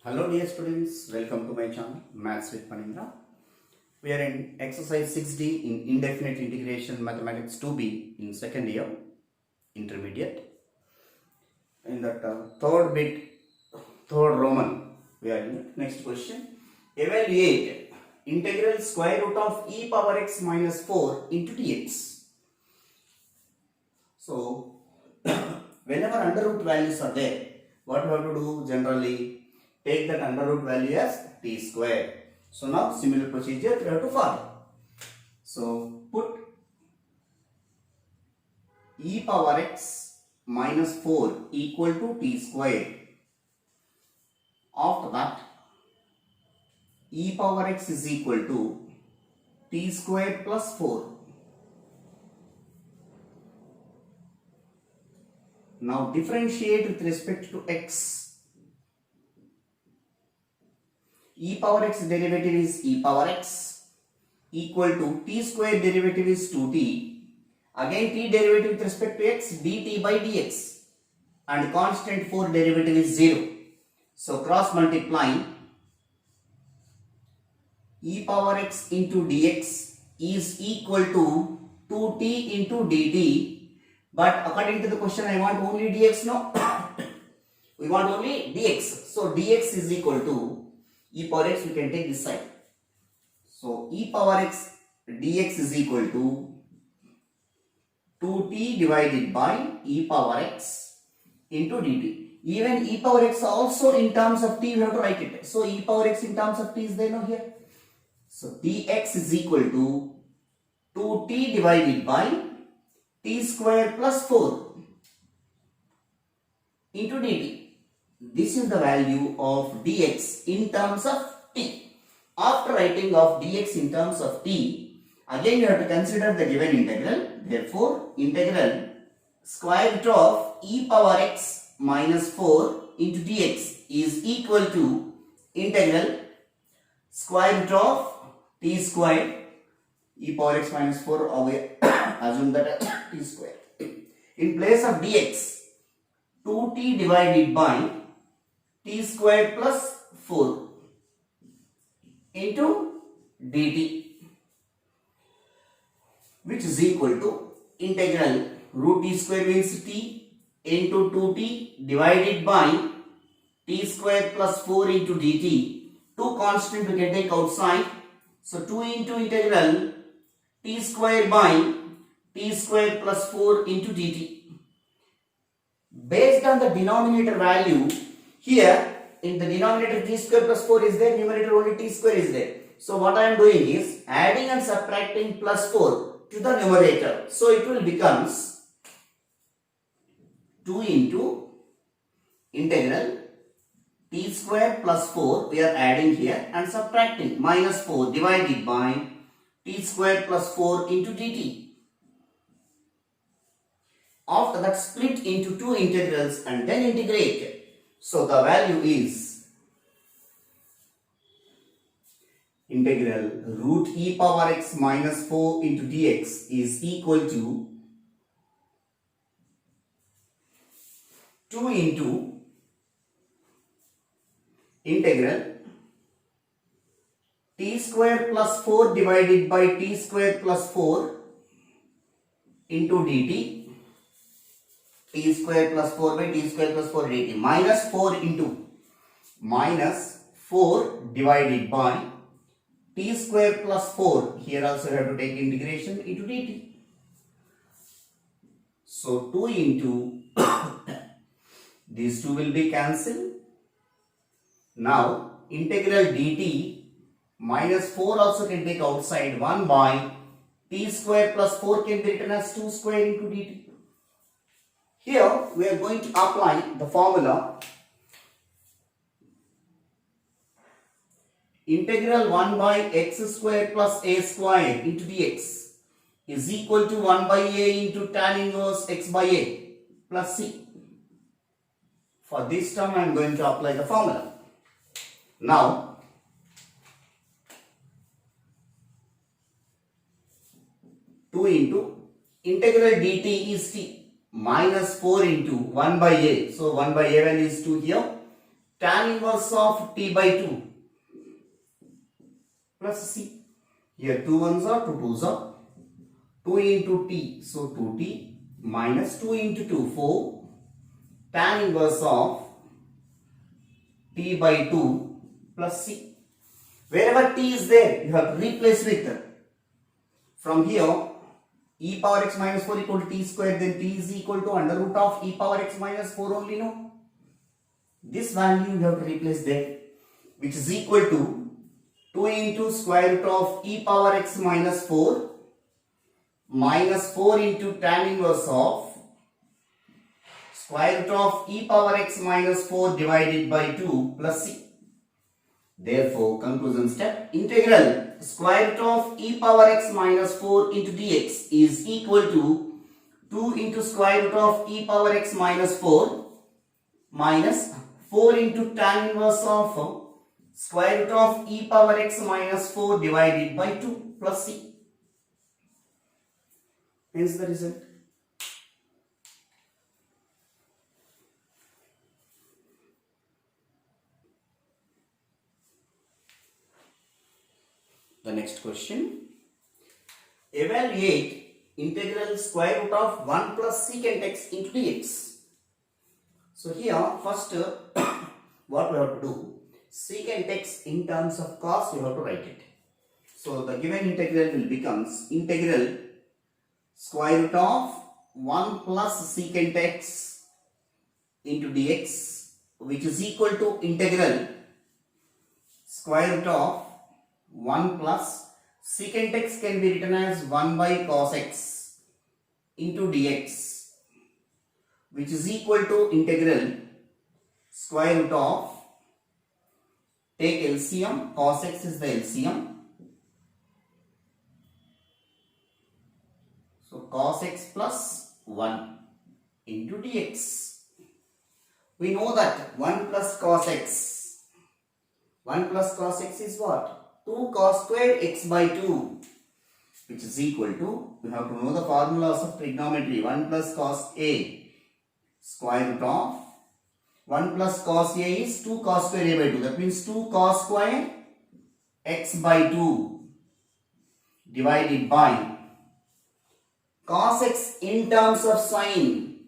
Hello dear students, welcome to my channel Maths with Panindra. We are in exercise 6D in indefinite integration mathematics 2B in second year intermediate. In that third Roman, we are in the next question. Evaluate integral square root of e power x minus 4 into dx. So, whenever under root values are there, what we have to do generally? Take that under root value as t square. So now similar procedure we have to follow. So put e power x minus 4 equal to t square. After that e power x is equal to t square plus 4. Now differentiate with respect to x. E power x derivative is e power x equal to t square derivative is 2t. Again t derivative with respect to x dt by dx and constant 4 derivative is 0. So cross multiplying e power x into dx is equal to 2t into dt. But according to the question I want only dx, no? We want only dx. So dx is equal to e power x, we can take this side. So e power x dx is equal to 2t divided by e power x into dt. Even e power x also in terms of t we have to write it. So e power x in terms of t is there now here. So dx is equal to 2t divided by t square plus 4 into dt. This is the value of dx in terms of t. After writing of dx in terms of t, again you have to consider the given integral. Therefore, integral square root of e power x minus 4 into dx is equal to integral square root of t square e power x minus 4, assume that t square. In place of dx, 2t divided by t square plus 4 into dt, which is equal to integral root t square means t into 2t divided by t square plus 4 into dt. Two constant we can take outside. So 2 into integral t square by t square plus 4 into dt. Based on the denominator value, here in the denominator t square plus 4 is there, numerator only t square is there. So what I am doing is adding and subtracting plus 4 to the numerator. So it will becomes 2 into integral t square plus 4, we are adding here and subtracting minus 4 divided by t square plus 4 into dt. After that, split into two integrals and then integrate. So the value is integral root e power x minus 4 into dx is equal to 2 into integral t square plus 4 divided by t square plus 4 into dt. T square plus 4 by t square plus 4 dt minus 4 into minus 4 divided by t square plus 4. Here also you have to take integration into dt. So 2 into these two will be cancelled. Now integral dt minus 4 also can take outside, 1 by t square plus 4 can be written as 2 square into dt. Here we are going to apply the formula integral 1 by x square plus a square into dx is equal to 1 by a into tan inverse x by a plus c. For this term I am going to apply the formula. Now two into integral dt is t minus 4 into 1 by a. So 1 by a value is 2 here tan inverse of t by 2 plus c. Here 2 ones are 2 2s are 2 into t, so 2t minus 2 into 2, 4 tan inverse of t by 2 plus c. Wherever t is there, you have to replace with from here e power x minus 4 equal to t square, then t is equal to under root of e power x minus 4 only, no? This value you have to replace there, which is equal to 2 into square root of e power x minus 4 minus 4 into tan inverse of square root of e power x minus 4 divided by 2 plus c. Therefore, conclusion step, integral square root of e power x minus 4 into dx is equal to 2 into square root of e power x minus 4 minus 4 into tan inverse of square root of e power x minus 4 divided by 2 plus c. Hence the result. The next question. Evaluate integral square root of 1 plus secant x into dx. So here first what we have to do, secant x in terms of cos you have to write it. So the given integral will becomes integral square root of 1 plus secant x into dx, which is equal to integral square root of 1 plus secant x can be written as 1 by cos x into dx, which is equal to integral square root of, take LCM, cos x is the LCM, so cos x plus 1 into dx. We know that 1 plus cos x, 1 plus cos x is what? 2 cos square x by 2, which is equal to, we have to know the formulas of trigonometry, 1 plus cos a square root of 1 plus cos a is 2 cos square a by 2, that means 2 cos square x by 2 divided by cos x in terms of sine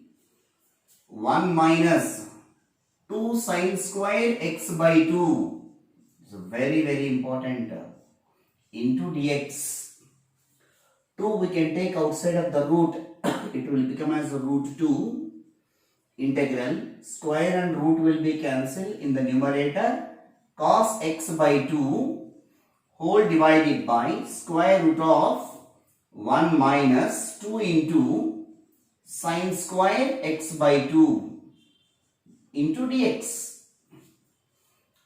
1 minus 2 sine square x by 2. It's very important, into dx. 2 we can take outside of the root, it will become as root 2, integral square and root will be cancelled in the numerator, cos x by 2 whole divided by square root of 1 minus 2 into sine square x by 2 into dx.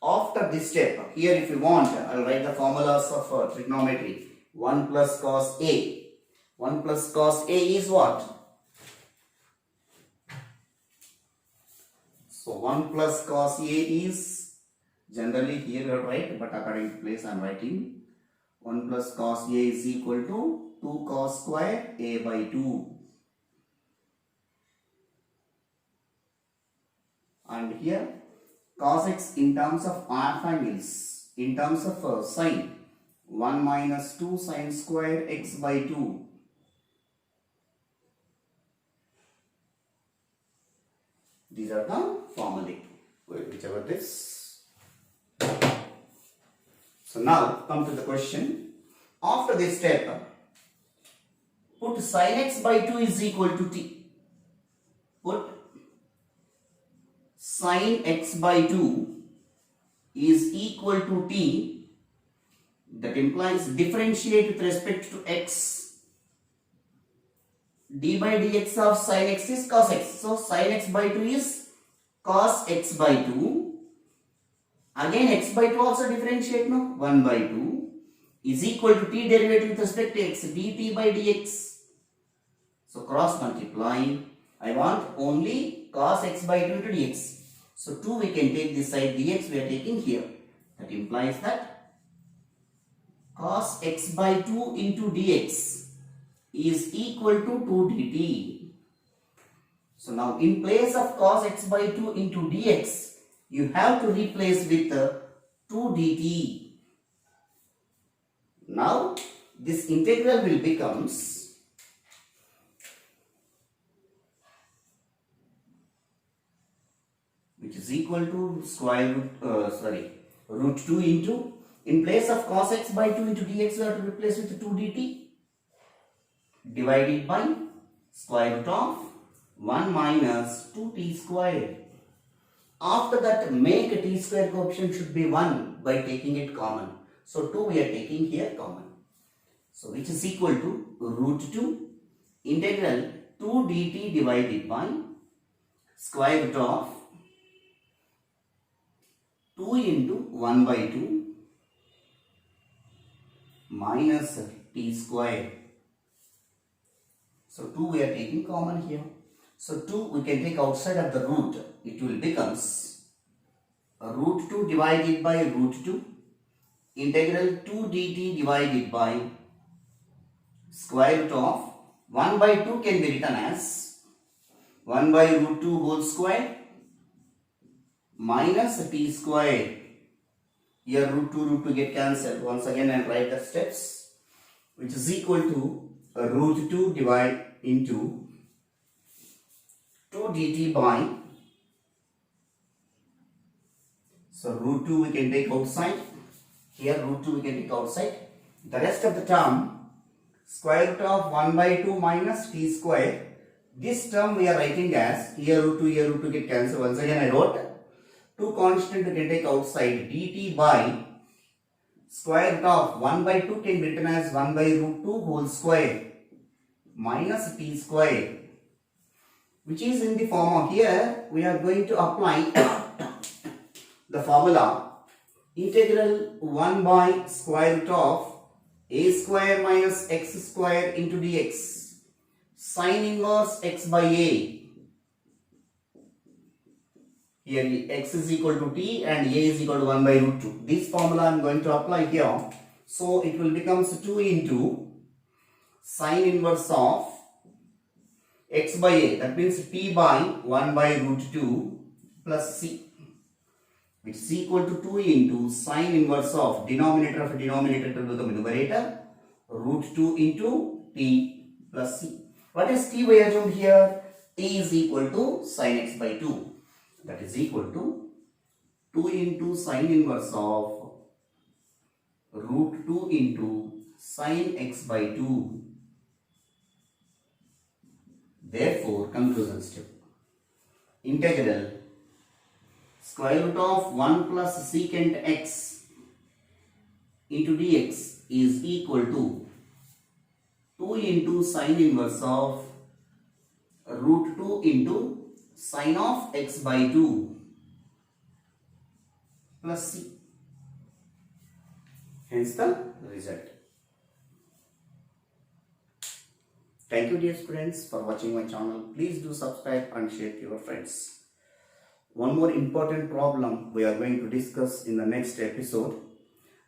After this step, here if you want, I will write the formulas of trigonometry. 1 plus cos a. 1 plus cos a is what? So 1 plus cos a is, generally here you write, but according to place I am writing. 1 plus cos a is equal to 2 cos square a by 2. And here cos x in terms of half angles, in terms of sine, 1 minus 2 sine square x by 2. These are the formulae, whichever this. So now come to the question. After this step, put sin x by 2 is equal to t. Put sin x by 2 is equal to t, that implies differentiate with respect to x. D by dx of sin x is cos x. So sin x by 2 is cos x by 2. Again x by 2 also differentiate, no? 1 by 2 is equal to t derivative with respect to x, dt by dx. So cross multiply. I want only cos x by 2 into dx. So 2 we can take this side, dx we are taking here. That implies that cos x by 2 into dx is equal to 2 dt. So now in place of cos x by 2 into dx, you have to replace with 2 dt. Now this integral will becomes which is equal to square root root 2 into, in place of cos x by 2 into dx we have to replace with 2 dt divided by square root of 1 minus 2t square. After that, make t square coefficient should be 1 by taking it common. So 2 we are taking here common. So which is equal to root 2 integral 2 dt divided by square root of 2 into 1 by 2 minus t square. So 2 we are taking common here. So 2 we can take outside of the root. It will becomes root 2 divided by root 2 integral 2 dt divided by square root of 1 by 2 can be written as 1 by root 2 whole square minus t square. Here root 2 get cancelled. Once again I write the steps, which is equal to root 2 divide into 2 dt by, so root 2 we can take outside. Here root 2 we can take outside. The rest of the term square root of 1 by 2 minus t square. This term we are writing as, here root 2 get cancelled. Once again I wrote 2 constant we can take outside, dt by square root of 1 by 2 can be written as 1 by root 2 whole square minus t square, which is in the form of, here we are going to apply the formula integral 1 by square root of a square minus x square into dx sin inverse x by a. Here x is equal to t and a is equal to 1 by root 2. This formula I am going to apply here. So it will becomes 2 into sin inverse of x by a, that means p by 1 by root 2 plus c, which is equal to 2 into sin inverse of denominator of denominator to become numerator, root 2 into t plus c. What is t we assumed here? T is equal to sin x by 2. That is equal to 2 into sin inverse of root 2 into sin x by 2. Therefore, conclusion step. Integral square root of 1 plus secant x into dx is equal to 2 into sin inverse of root 2 into sin of x by 2 plus c. Hence the result. Thank you dear students for watching my channel. Please do subscribe and share to your friends. One more important problem we are going to discuss in the next episode.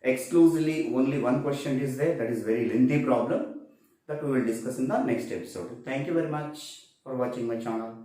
Exclusively only one question is there, that is very lengthy problem, that we will discuss in the next episode. Thank you very much for watching my channel.